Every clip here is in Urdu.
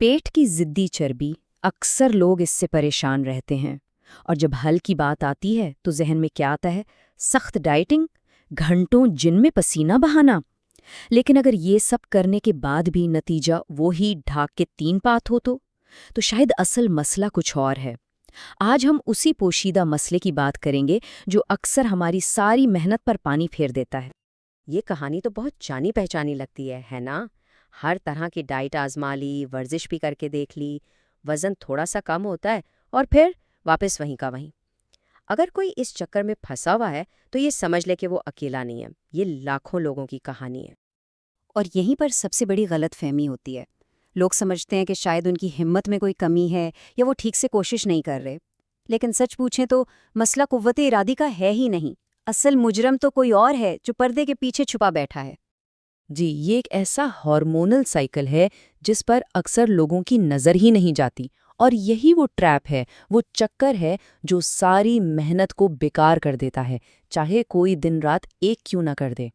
پیٹ کی ضدی چربی، اکثر لوگ اس سے پریشان رہتے ہیں، اور جب حل کی بات آتی ہے تو ذہن میں کیا آتا ہے؟ سخت ڈائٹنگ، گھنٹوں جن میں پسینہ بہانا۔ لیکن اگر یہ سب کرنے کے بعد بھی نتیجہ وہی ڈھاک کے 3 پات ہو تو شاید اصل مسئلہ کچھ اور ہے۔ آج ہم اسی پوشیدہ مسئلے کی بات کریں گے جو اکثر ہماری ساری محنت پر پانی پھیر دیتا ہے۔ یہ کہانی تو بہت جانی پہچانی لگتی ہے نا؟ ہر طرح کی ڈائٹ آزما لی، ورزش بھی کر کے دیکھ لی، وزن تھوڑا سا کم ہوتا ہے اور پھر واپس وہیں کا وہیں۔ اگر کوئی اس چکر میں پھنسا ہوا ہے تو یہ سمجھ لے کہ وہ اکیلا نہیں ہے، یہ لاکھوں لوگوں کی کہانی ہے۔ اور یہیں پر سب سے بڑی غلط فہمی ہوتی ہے۔ لوگ سمجھتے ہیں کہ شاید ان کی ہمت میں کوئی کمی ہے یا وہ ٹھیک سے کوشش نہیں کر رہے، لیکن سچ پوچھیں تو مسئلہ قوت ارادی کا ہے ہی نہیں۔ اصل مجرم تو کوئی اور ہے جو پردے کے پیچھے چھپا بیٹھا ہے۔ جی، یہ ایک ایسا ہارمونل سائیکل ہے جس پر اکثر لوگوں کی نظر ہی نہیں جاتی، اور یہی وہ ٹریپ ہے، وہ چکر ہے جو ساری محنت کو بیکار کر دیتا ہے، چاہے کوئی دن رات ایک کیوں نہ کر دے۔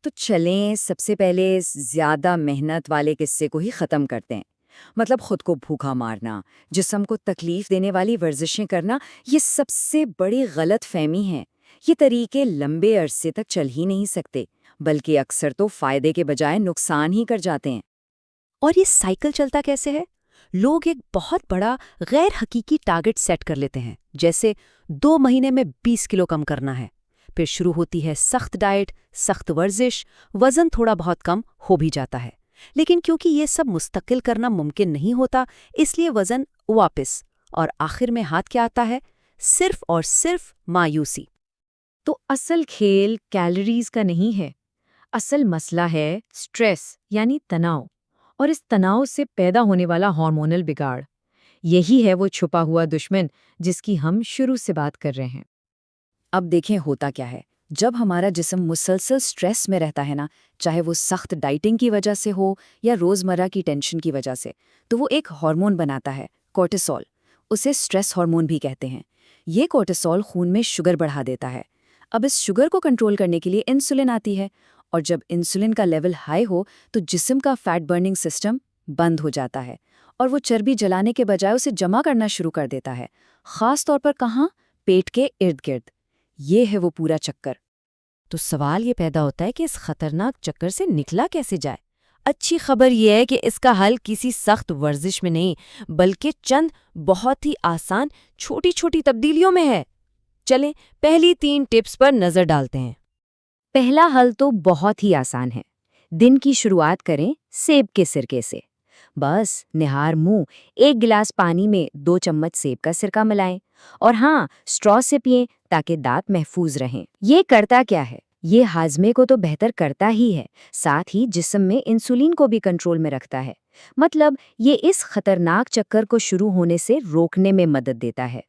تو چلیں سب سے پہلے زیادہ محنت والے قصے کو ہی ختم کرتے ہیں۔ مطلب خود کو بھوکا مارنا، جسم کو تکلیف دینے والی ورزشیں کرنا، یہ سب سے بڑی غلط فہمی ہے۔ یہ طریقے لمبے عرصے تک چل ہی نہیں سکتے، بلکہ اکثر تو فائدے کے بجائے نقصان ہی کر جاتے ہیں۔ اور یہ سائیکل چلتا کیسے ہے؟ لوگ ایک بہت بڑا غیر حقیقی ٹارگٹ سیٹ کر لیتے ہیں، جیسے 2 مہینے میں 20 کلو کم کرنا ہے۔ پھر شروع ہوتی ہے سخت ڈائٹ، سخت ورزش، وزن تھوڑا بہت کم ہو بھی جاتا ہے، لیکن کیونکہ یہ سب مستقل کرنا ممکن نہیں ہوتا، اس لیے وزن واپس، اور آخر میں ہاتھ کیا آتا ہے؟ صرف اور صرف مایوسی۔ تو اصل کھیل کیلوریز کا نہیں ہے، اصل مسئلہ ہے سٹریس یعنی تناؤ، اور اس تناؤ سے پیدا ہونے والا ہارمونل بگاڑ۔ یہی ہے وہ چھپا ہوا دشمن جس کی ہم شروع سے بات کر رہے ہیں۔ اب دیکھیں ہوتا کیا ہے، جب ہمارا جسم مسلسل سٹریس میں رہتا ہے نا، چاہے وہ سخت ڈائٹنگ کی وجہ سے ہو یا روزمرہ کی ٹینشن کی وجہ سے، تو وہ ایک ہارمون بناتا ہے، کورٹیسول۔ اسے سٹریس ہارمون بھی کہتے ہیں۔ یہ کورٹیسول خون میں شوگر بڑھا دیتا ہے۔ اب اس شوگر کو کنٹرول کرنے کے لیے انسولن آتی ہے، اور جب انسولن کا لیول ہائی ہو تو جسم کا فیٹ برننگ سسٹم بند ہو جاتا ہے، اور وہ چربی جلانے کے بجائے اسے جمع کرنا شروع کر دیتا ہے، خاص طور پر کہاں؟ پیٹ کے ارد گرد۔ یہ ہے وہ پورا چکر۔ تو سوال یہ پیدا ہوتا ہے کہ اس خطرناک چکر سے نکلا کیسے جائے؟ اچھی خبر یہ ہے کہ اس کا حل کسی سخت ورزش میں نہیں، بلکہ چند بہت ہی آسان چھوٹی چھوٹی تبدیلیوں میں ہے۔ چلیں پہلی 3 ٹپس پر نظر ڈالتے ہیں۔ پہلا حل تو بہت ہی آسان ہے۔ دن کی شروعات کریں سیب کے سرکے سے۔ بس نہار منہ 1 گلاس پانی میں 2 چمچ سیب کا سرکہ ملائیں، اور ہاں، اسٹرا سے پئیں تاکہ دانت محفوظ رہیں۔ یہ کرتا کیا ہے؟ یہ ہاضمے کو تو بہتر کرتا ہی ہے، ساتھ ہی جسم میں انسولین کو بھی کنٹرول میں رکھتا ہے۔ مطلب یہ اس خطرناک چکر کو شروع ہونے سے روکنے میں مدد دیتا ہے۔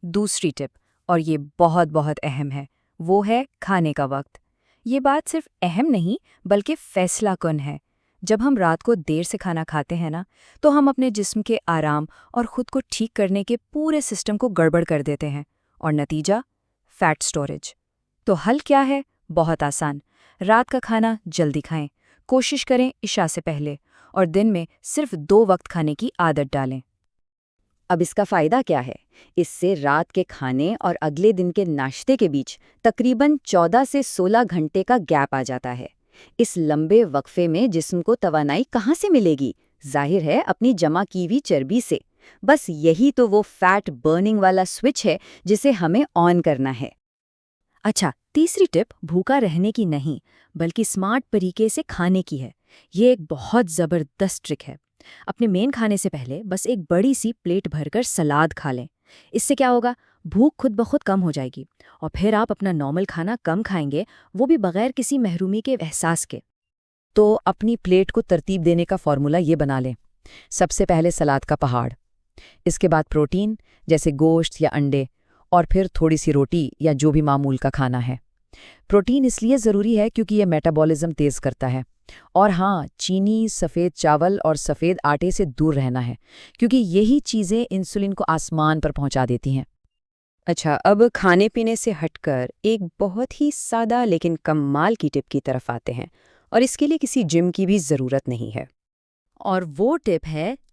دوسری ٹپ، اور یہ بہت بہت اہم ہے، وہ ہے کھانے کا وقت۔ یہ بات صرف اہم نہیں بلکہ فیصلہ کن ہے۔ جب ہم رات کو دیر سے کھانا کھاتے ہیں نا، تو ہم اپنے جسم کے آرام اور خود کو ٹھیک کرنے کے پورے سسٹم کو گڑبڑ کر دیتے ہیں، اور نتیجہ فیٹ سٹوریج۔ تو حل کیا ہے؟ بہت آسان۔ رات کا کھانا جلدی کھائیں، کوشش کریں عشاء سے پہلے، اور دن میں صرف 2 وقت کھانے کی عادت ڈالیں۔ اب اس کا فائدہ کیا ہے؟ اس سے رات کے کھانے اور اگلے دن کے ناشتے کے بیچ تقریباً 14 سے 16 گھنٹے کا گیپ آ جاتا ہے۔ اس لمبے وقفے میں جسم کو توانائی کہاں سے ملے گی؟ ظاہر ہے اپنی جمع کی ہوئی چربی سے۔ بس یہی تو وہ فیٹ برننگ والا سوئچ ہے جسے ہمیں آن کرنا ہے۔ اچھا، تیسری ٹپ بھوکا رہنے کی نہیں بلکہ اسمارٹ طریقے سے کھانے کی ہے۔ یہ ایک بہت زبردست ٹرک ہے۔ اپنے مین کھانے سے پہلے بس ایک بڑی سی پلیٹ بھر کر سلاد کھا لیں۔ اس سے کیا ہوگا؟ بھوک خود بخود کم ہو جائے گی، اور پھر آپ اپنا نارمل کھانا کم کھائیں گے، وہ بھی بغیر کسی محرومی کے احساس کے۔ تو اپنی پلیٹ کو ترتیب دینے کا فارمولا یہ بنا لیں۔ سب سے پہلے سلاد کا پہاڑ، اس کے بعد پروٹین جیسے گوشت یا انڈے، اور پھر تھوڑی سی روٹی یا جو بھی معمول کا کھانا ہے۔ پروٹین اس لیے ضروری ہے کیونکہ یہ میٹابولزم تیز کرتا ہے، اور ہاں، چینی، سفید چاول اور سفید آٹے سے دور رہنا ہے کیونکہ یہی چیزیں انسولین کو آسمان پر پہنچا دیتی ہیں۔ اچھا، اب کھانے پینے سے ہٹ کر ایک بہت ہی سادہ لیکن کمال کی ٹپ کی طرف آتے ہیں، اور اس کے لیے کسی جم کی بھی ضرورت نہیں ہے۔ اور وہ ٹپ ہے